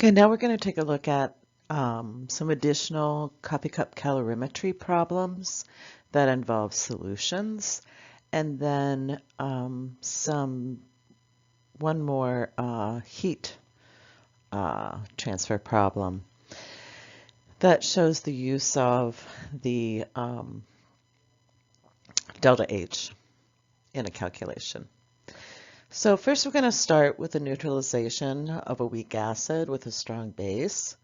Okay, now we're going to take a look at some additional coffee cup calorimetry problems that involve solutions, and then one more heat transfer problem that shows the use of the delta H in a calculation. So first we're going to start with the neutralization of a weak acid with a strong base.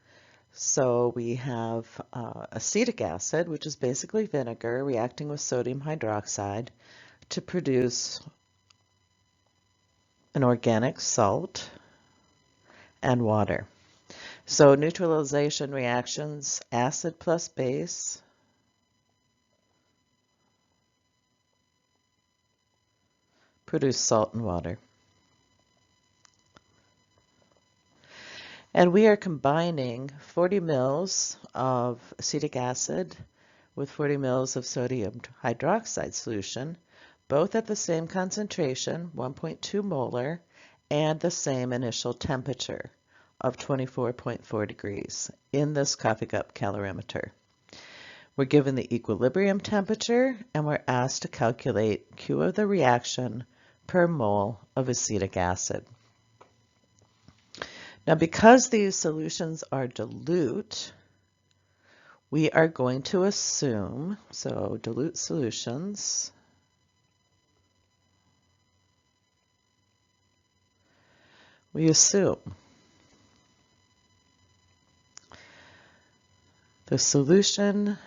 So we have acetic acid, which is basically vinegar, reacting with sodium hydroxide to produce an organic salt and water. So neutralization reactions, acid plus base, produce salt and water. And we are combining 40 mils of acetic acid with 40 mils of sodium hydroxide solution, both at the same concentration, 1.2 molar, and the same initial temperature of 24.4 degrees in this coffee cup calorimeter. We're given the equilibrium temperature, and we're asked to calculate Q of the reaction per mole of acetic acid. Now, because these solutions are dilute, we are going to assume, so dilute solutions, we assume the solution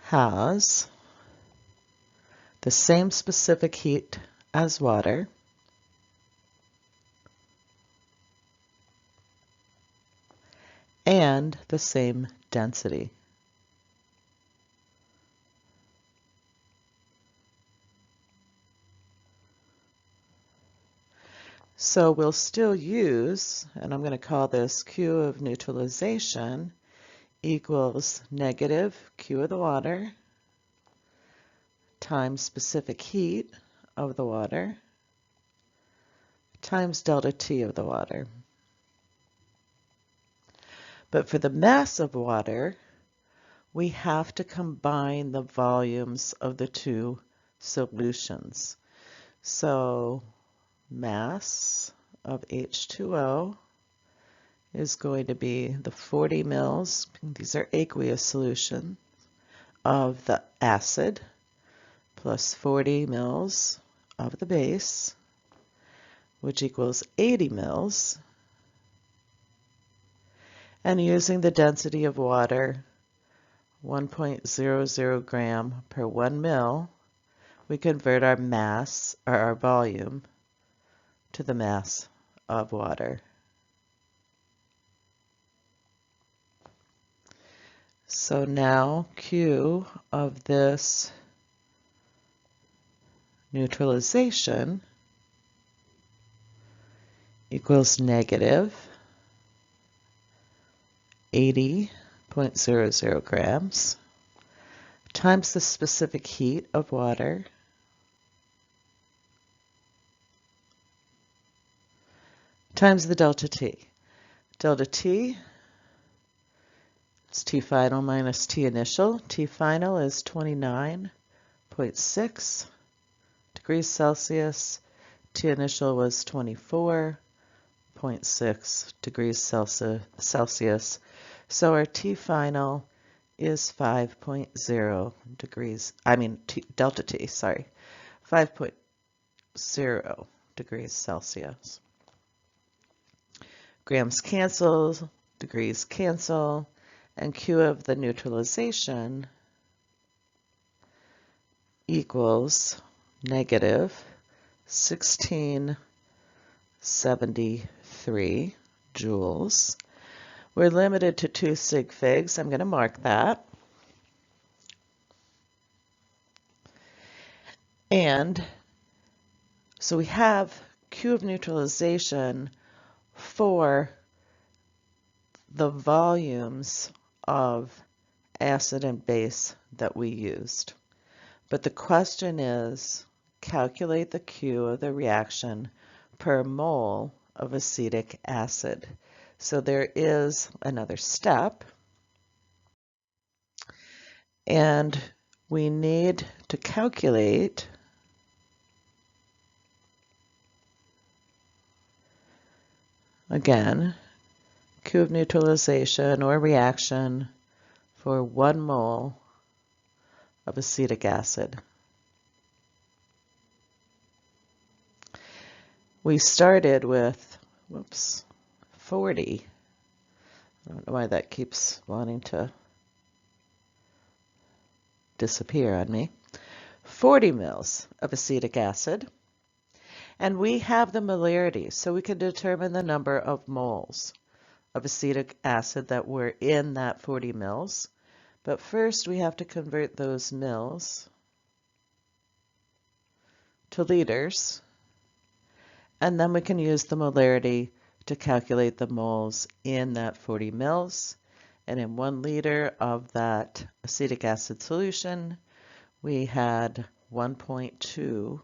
has the same specific heat as water, and the same density. So we'll still use, and I'm going to call this Q of neutralization equals negative Q of the water times specific heat of the water times delta T of the water. But for the mass of water, we have to combine the volumes of the two solutions. So mass of H2O is going to be the 40 mils, these are aqueous solution, of the acid plus 40 mils of the base, which equals 80 mils. And using the density of water, 1.00 gram per 1 mil, we convert our mass, or our volume, to the mass of water. So now Q of this neutralization equals negative 80.00 grams times the specific heat of water times the delta T. Delta T is T final minus T initial. T final is 29.6 degrees Celsius. T initial was 24.6 degrees Celsius. So our T final is 5.0 degrees, delta T, sorry, 5.0 degrees Celsius. Grams cancel, degrees cancel, and Q of the neutralization equals negative 1673 joules. We're limited to 2 sig figs. I'm going to mark that. And so we have Q of neutralization for the volumes of acid and base that we used. But the question is, calculate the Q of the reaction per mole of acetic acid. So there is another step, and we need to calculate again Q of neutralization or reaction for 1 mole of acetic acid. We started with, 40. I don't know why that keeps wanting to disappear on me. 40 mils of acetic acid. And we have the molarity, so we can determine the number of moles of acetic acid that were in that 40 mils. But first we have to convert those mils to liters, and then we can use the molarity to calculate the moles in that 40 mils. And in 1 liter of that acetic acid solution, we had 1.2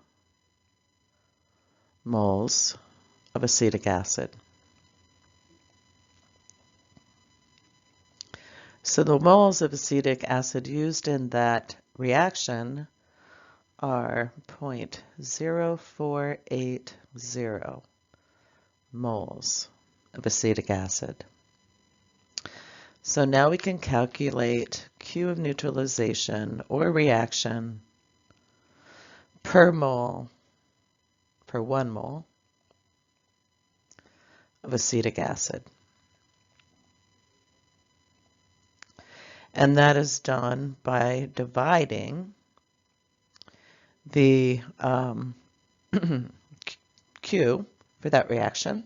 moles of acetic acid. So the moles of acetic acid used in that reaction are 0.0480 moles of acetic acid. So now we can calculate Q of neutralization or reaction per mole, per 1 mole of acetic acid. And that is done by dividing the Q for that reaction,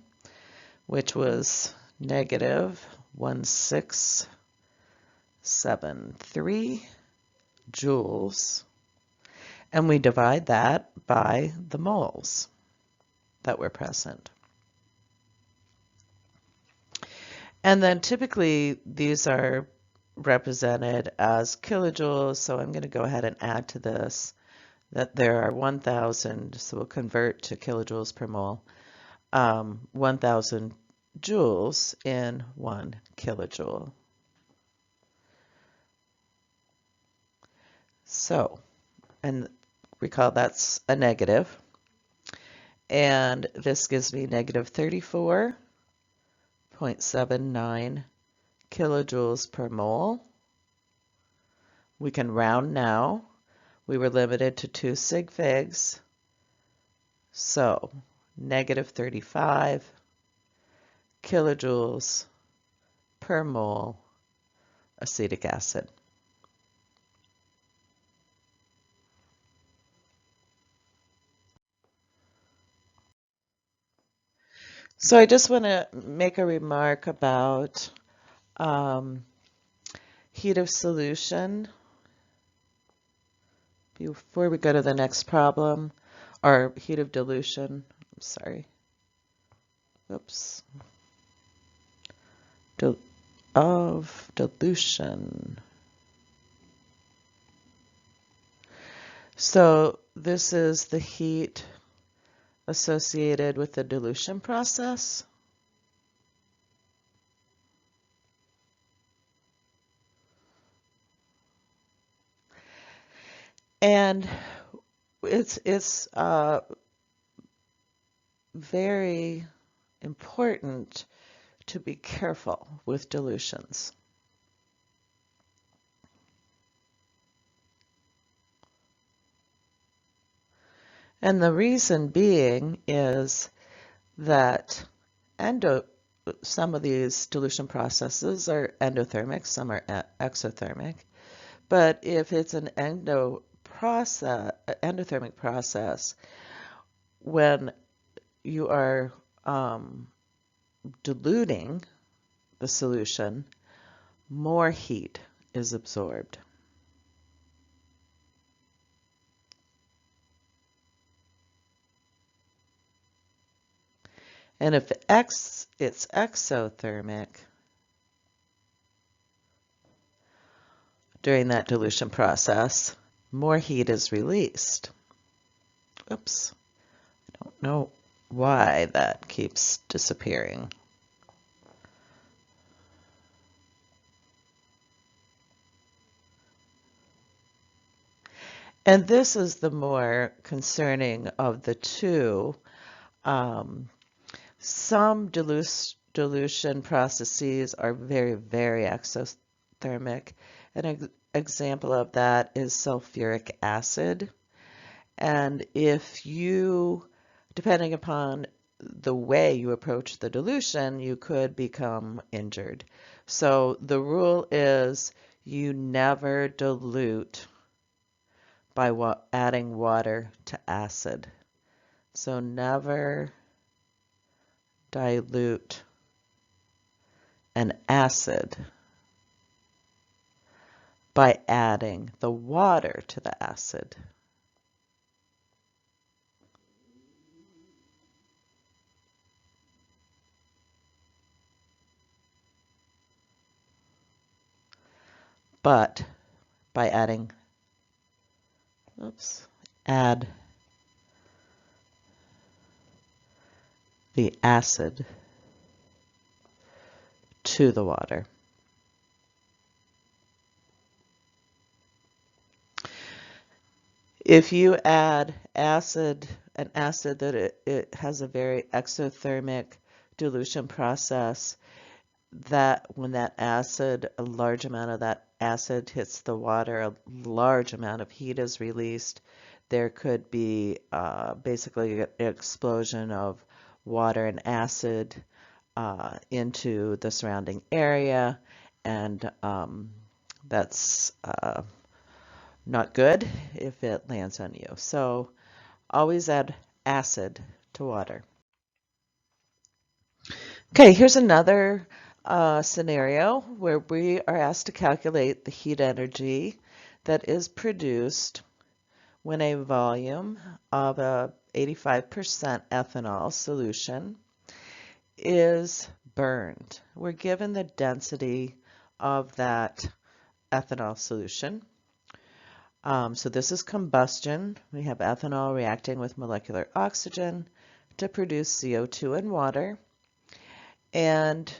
which was negative 1673 joules, and we divide that by the moles that were present. And then typically these are represented as kilojoules, so I'm going to go ahead and add to this that there are 1,000, so we'll convert to kilojoules per mole, 1,000 joules in 1 kilojoule. So, and recall that's a negative, and this gives me negative 34.79 kilojoules per mole. We can round now. We were limited to 2 sig figs, so negative 35 kilojoules per mole acetic acid. So I just want to make a remark about heat of solution before we go to the next problem, or heat of dilution. I'm sorry. Oops. Of dilution. So this is the heat associated with the dilution process. And it's very important to be careful with dilutions. And the reason being is that some of these dilution processes are endothermic, some are exothermic. But if it's an endothermic process, when you are diluting the solution, more heat is absorbed. And if it's exothermic, during that dilution process, more heat is released. Oops, I don't know why that keeps disappearing. And this is the more concerning of the two. Some dilution processes are very, very exothermic. An example of that is sulfuric acid. And if you, depending upon the way you approach the dilution, you could become injured. So the rule is you never dilute by adding water to acid. So never dilute an acid by adding the water to the acid. But by adding, add the acid to the water. If you add an acid that it has a very exothermic dilution process, that when that acid, a large amount of that acid hits the water, a large amount of heat is released. There could be basically an explosion of water and acid into the surrounding area, and that's not good if it lands on you. So always add acid to water. Okay, here's another scenario where we are asked to calculate the heat energy that is produced when a volume of a 85% ethanol solution is burned. We're given the density of that ethanol solution. So this is combustion. We have ethanol reacting with molecular oxygen to produce CO2 and water. And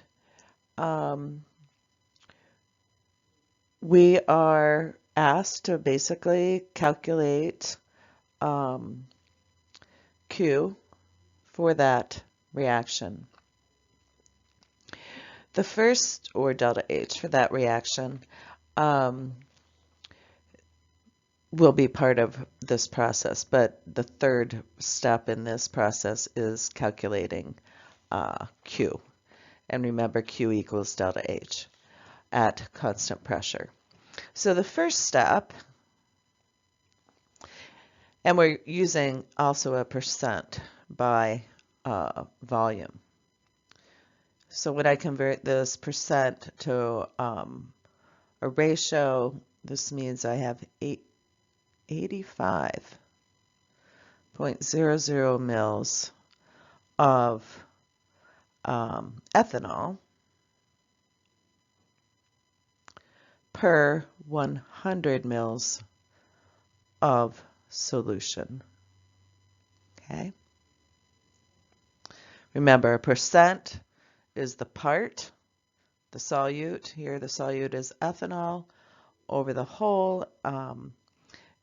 we are asked to basically calculate Q for that reaction. The first, or delta H for that reaction, will be part of this process, but the third step in this process is calculating Q. And remember, Q equals delta H at constant pressure. So the first step, and we're using also a percent by volume. So when I convert this percent to a ratio, this means I have 85.00 mils of ethanol per 100 mils of solution. Okay. Remember, a percent is the part, the solute. Here the solute is ethanol over the whole.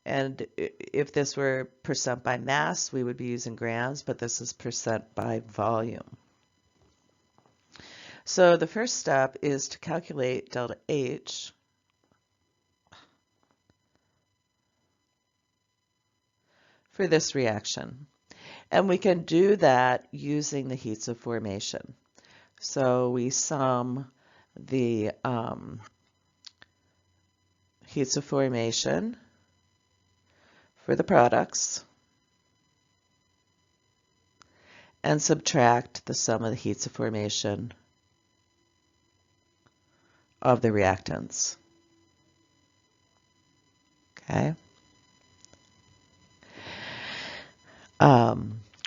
And if this were percent by mass, we would be using grams, but this is percent by volume. So the first step is to calculate delta H for this reaction. And we can do that using the heats of formation. So we sum the heats of formation for the products and subtract the sum of the heats of formation of the reactants. Okay.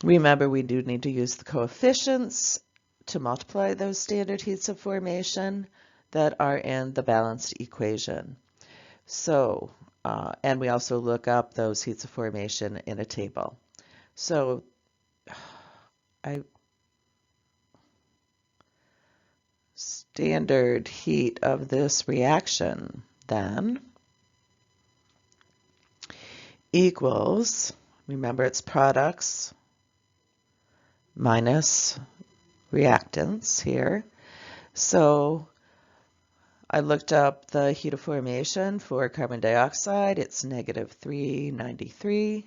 Remember, we do need to use the coefficients to multiply those standard heats of formation that are in the balanced equation. So, and we also look up those heats of formation in a table. So standard heat of this reaction then equals, remember it's products minus reactants here. So I looked up the heat of formation for carbon dioxide. It's negative 393.5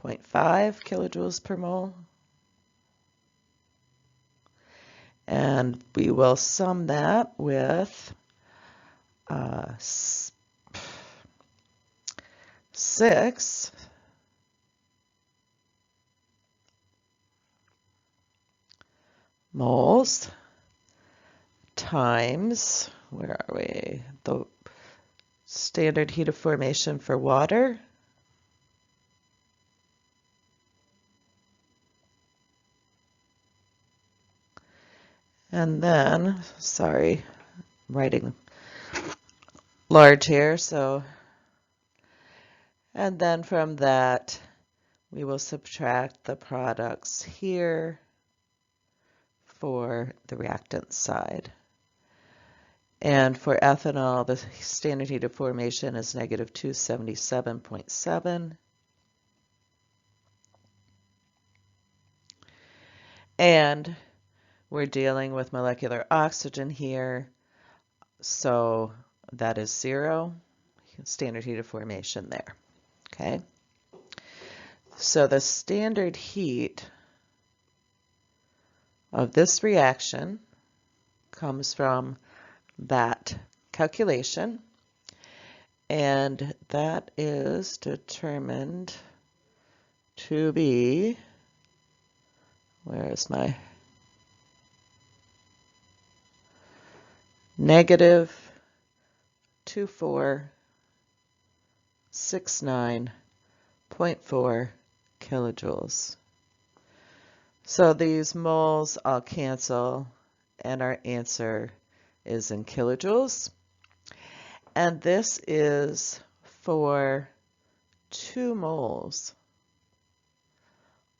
kilojoules per mole. And we will sum that with 6 moles times, where are we? The standard heat of formation for water. And then, sorry, I'm writing large here, and then from that, we will subtract the products here for the reactant side. And for ethanol, the standard heat of formation is negative 277.7. And we're dealing with molecular oxygen here, so that is 0, standard heat of formation there. Okay? So the standard heat of this reaction comes from that calculation, and that is determined to be, where is my negative 2469.4 kilojoules. So these moles all cancel, and our answer is in kilojoules. And this is for 2 moles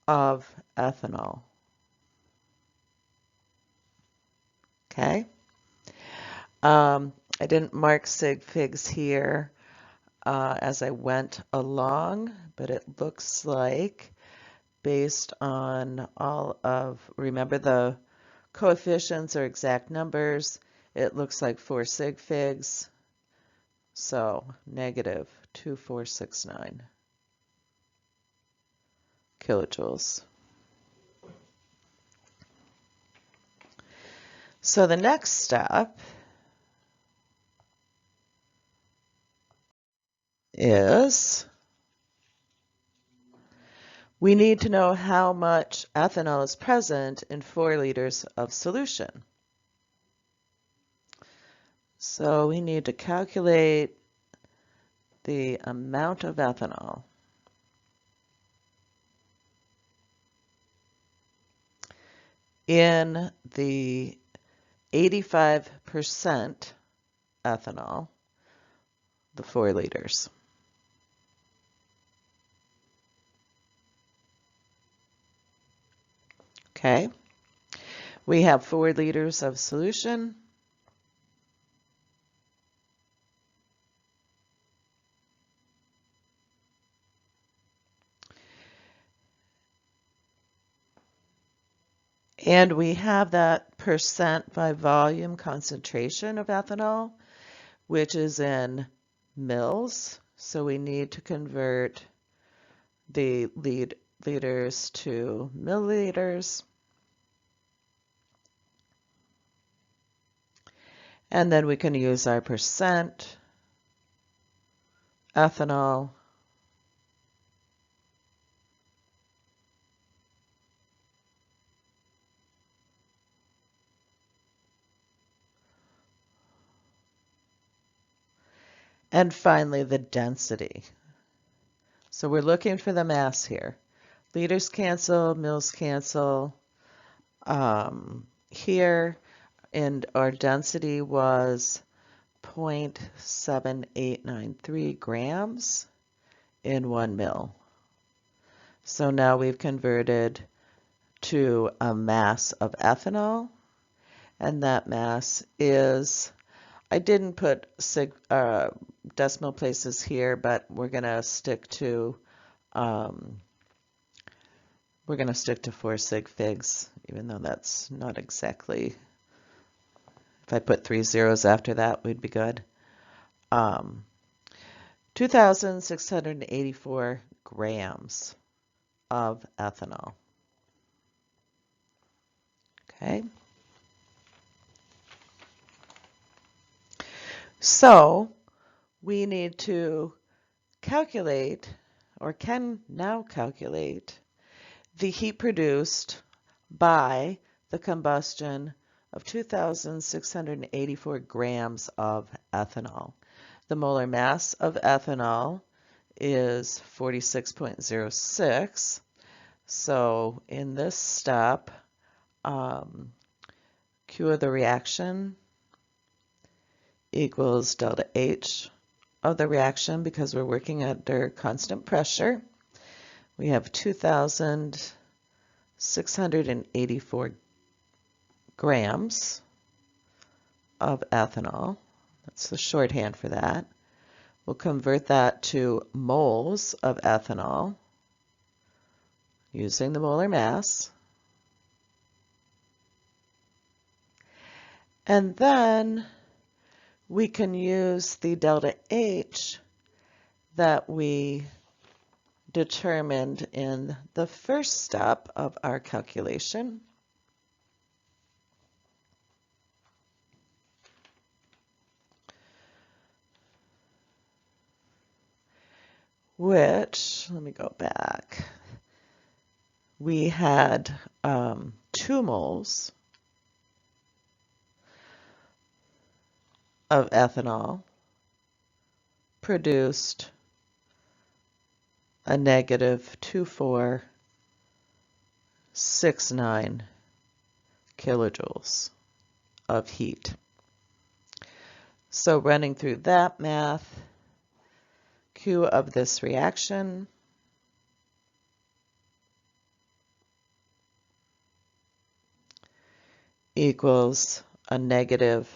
of ethanol. Okay? I didn't mark sig figs here as I went along, but it looks like based on all of, remember the coefficients are exact numbers, it looks like 4 sig figs, so negative 2469 kilojoules. So the next step is we need to know how much ethanol is present in 4 liters of solution. So we need to calculate the amount of ethanol. In the 85% ethanol, the 4 liters. Okay, we have 4 liters of solution. And we have that percent by volume concentration of ethanol, which is in mils. So we need to convert the liters to milliliters. And then we can use our percent ethanol and finally the density. So we're looking for the mass here. Liters cancel, mils cancel. Here, and our density was 0.7893 grams in 1 mil. So now we've converted to a mass of ethanol, and that mass is, I didn't put decimal places here, but we're going to stick to 4 sig figs, even though that's not exactly, if I put 3 zeros after that, we'd be good. 2,684 grams of ethanol. Okay. So we need to calculate, or can now calculate, the heat produced by the combustion of 2,684 grams of ethanol. The molar mass of ethanol is 46.06. So in this step, Q of the reaction equals delta H of the reaction, because we're working under constant pressure. We have 2,684 grams of ethanol. That's the shorthand for that. We'll convert that to moles of ethanol using the molar mass. And then we can use the delta H that we determined in the first step of our calculation, which, let me go back, we had 2 moles of ethanol produced a negative 2469 kilojoules of heat. So running through that math, Q of this reaction equals a negative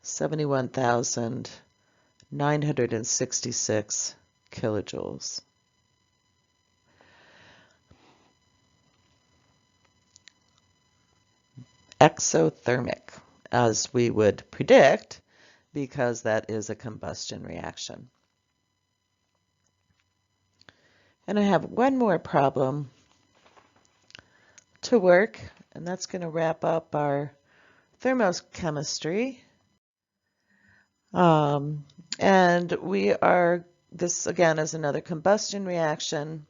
71,966 kilojoules. Exothermic, as we would predict, because that is a combustion reaction. And I have one more problem to work, and that's going to wrap up our thermochemistry. And this again is another combustion reaction.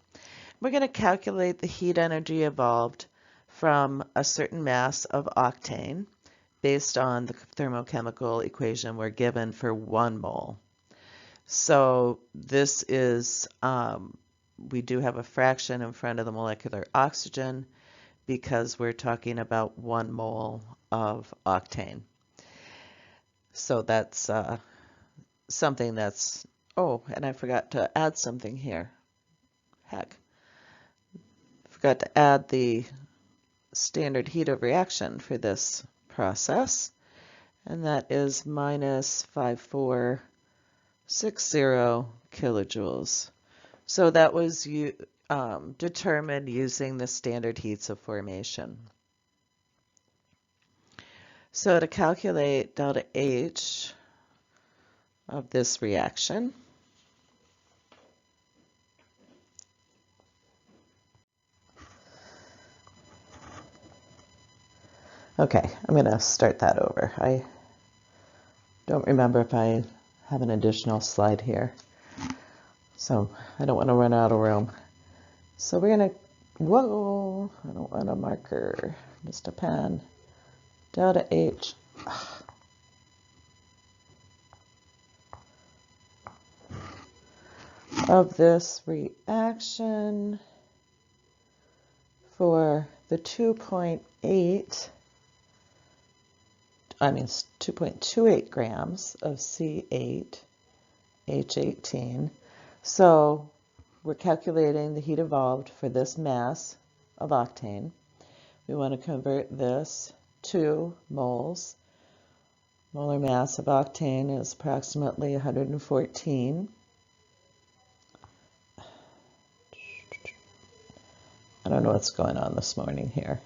We're going to calculate the heat energy evolved from a certain mass of octane based on the thermochemical equation we're given for 1 mole. So this is, we do have a fraction in front of the molecular oxygen because we're talking about 1 mole of octane. So that's something that's, oh, and I forgot to add something here. Heck. Forgot to add the standard heat of reaction for this process, and that is minus 5460 kilojoules. So that was determined using the standard heats of formation. So to calculate delta H of this reaction, okay, I'm going to start that over. I don't remember if I have an additional slide here, so I don't want to run out of room. So we're going to, whoa, I don't want a marker, just a pen. Delta H. Of this reaction for the 2.28 grams of C8H18. So we're calculating the heat evolved for this mass of octane. we want to convert this to moles. Molar mass of octane is approximately 114. I don't know what's going on this morning here.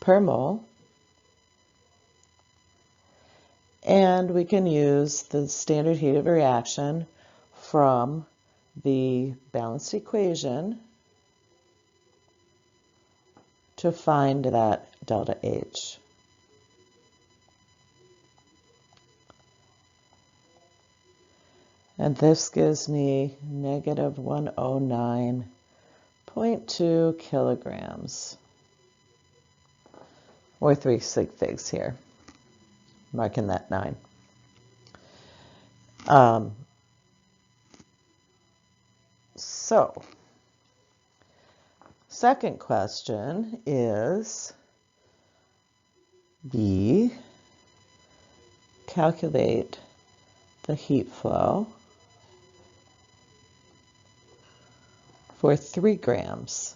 Per mole. And we can use the standard heat of reaction from the balanced equation to find that delta H. And this gives me negative 109.2 kilograms, or 3 sig figs here, marking that 9. So, second question is B, calculate the heat flow for 3 grams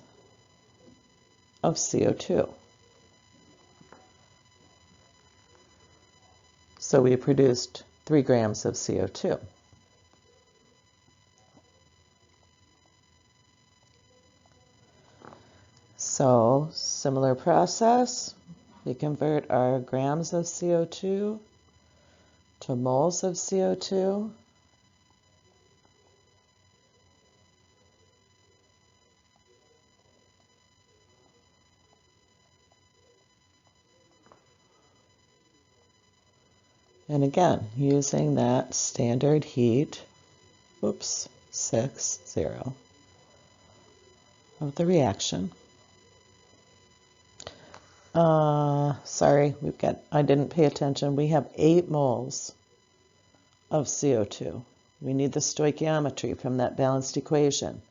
of CO2. So we produced 3 grams of CO2. So, similar process, we convert our grams of CO2 to moles of CO2. And again, using that standard heat, 60 of the reaction. Sorry, I didn't pay attention. We have 8 moles of CO2. We need the stoichiometry from that balanced equation.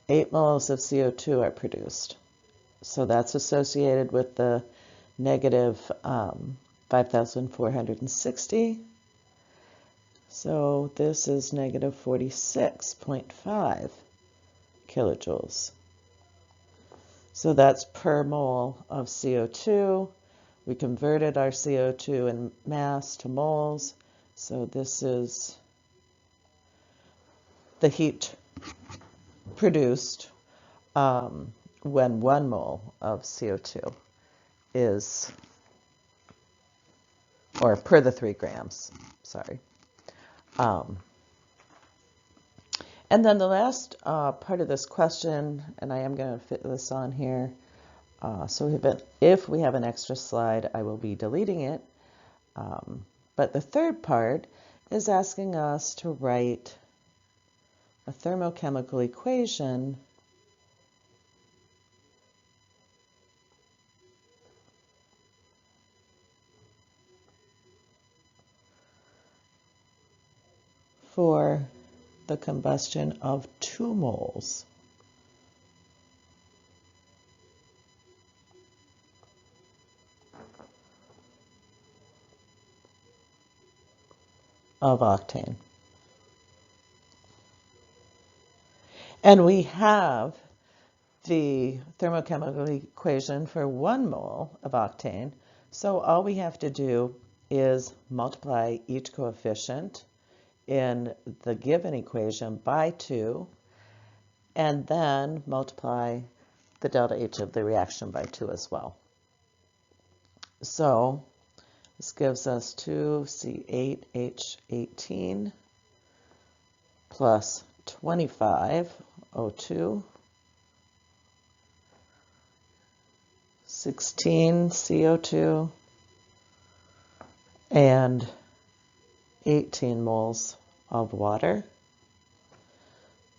8 moles of CO2 are produced. So that's associated with the negative 5,460. So this is negative 46.5 kilojoules. So that's per mole of CO2. We converted our CO2 in mass to moles. So this is the heat produced when 1 mole of CO2 is, or per the 3 grams, sorry. And then the last part of this question, and I am going to fit this on here, so if we have an extra slide, I will be deleting it. But the third part is asking us to write a thermochemical equation for the combustion of 2 moles of octane. And we have the thermochemical equation for 1 mole of octane, so all we have to do is multiply each coefficient in the given equation by 2, and then multiply the delta H of the reaction by 2 as well. So this gives us 2C8H18 plus 25O2, 16 CO2, and 18 moles of water.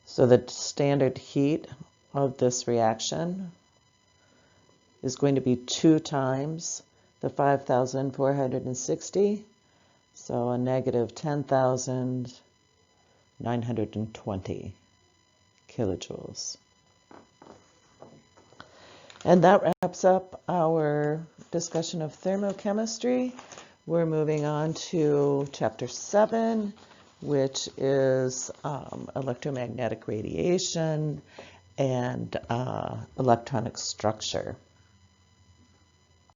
So the standard heat of this reaction is going to be 2 times the 5,460, so a negative 10,920 kilojoules. And that wraps up our discussion of thermochemistry. We're moving on to Chapter 7, which is electromagnetic radiation and electronic structure.